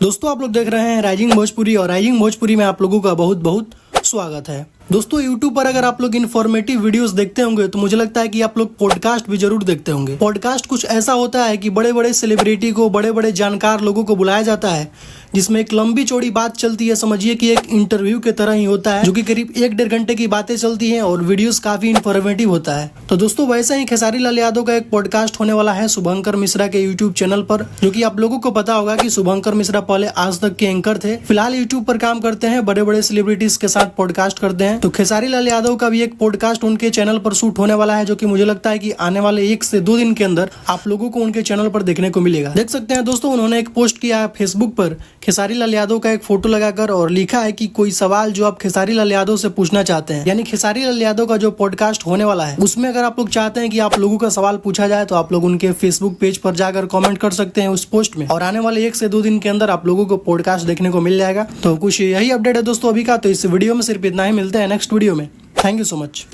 दोस्तों आप लोग देख रहे हैं राइजिंग भोजपुरी और राइजिंग भोजपुरी में आप लोगों का बहुत बहुत स्वागत है। दोस्तों YouTube पर अगर आप लोग इन्फॉर्मेटिव वीडियोस देखते होंगे तो मुझे लगता है कि आप लोग पॉडकास्ट भी जरूर देखते होंगे। पॉडकास्ट कुछ ऐसा होता है कि बड़े बड़े सेलिब्रिटी को, बड़े बड़े जानकार लोगों को बुलाया जाता है, जिसमें एक लंबी चौड़ी बात चलती है। समझिए कि एक इंटरव्यू के तरह ही होता है, जो कि करीब 1-1.5 घंटे की बातें चलती हैं और वीडियोस काफी इन्फॉर्मेटिव होता है। तो दोस्तों वैसे ही खेसारी लाल यादव का एक पॉडकास्ट होने वाला है शुभंकर मिश्रा के यूट्यूब चैनल पर, जो कि आप लोगों को पता होगा कि शुभंकर मिश्रा पहले आज तक के एंकर थे, फिलहाल यूट्यूब पर काम करते हैं, बड़े बड़े सेलिब्रिटीज के साथ पॉडकास्ट करते हैं। तो खेसारी लाल यादव का भी एक पॉडकास्ट उनके चैनल पर शूट होने वाला है, जो कि मुझे लगता है कि आने वाले 1 से 2 दिन के अंदर आप लोगों को उनके चैनल पर देखने को मिलेगा। देख सकते हैं दोस्तों, उन्होंने एक पोस्ट किया है फेसबुक पर खेसारी लाल यादव का एक फोटो लगाकर और लिखा है कि कोई सवाल जो आप खेसारी लाल यादव से पूछना चाहते हैं, यानी खेसारी लाल यादव का जो पॉडकास्ट होने वाला है उसमें अगर आप लोग चाहते हैं कि आप लोगों का सवाल पूछा जाए तो आप लोग उनके फेसबुक पेज पर जाकर कमेंट कर सकते हैं उस पोस्ट में, और आने वाले 1 से 2 दिन के अंदर आप लोगों को पॉडकास्ट देखने को मिल जाएगा। तो कुछ यही अपडेट है दोस्तों अभी का। तो इस वीडियो में सिर्फ इतना ही, मिलते हैं नेक्स्ट वीडियो में। Thank you so much.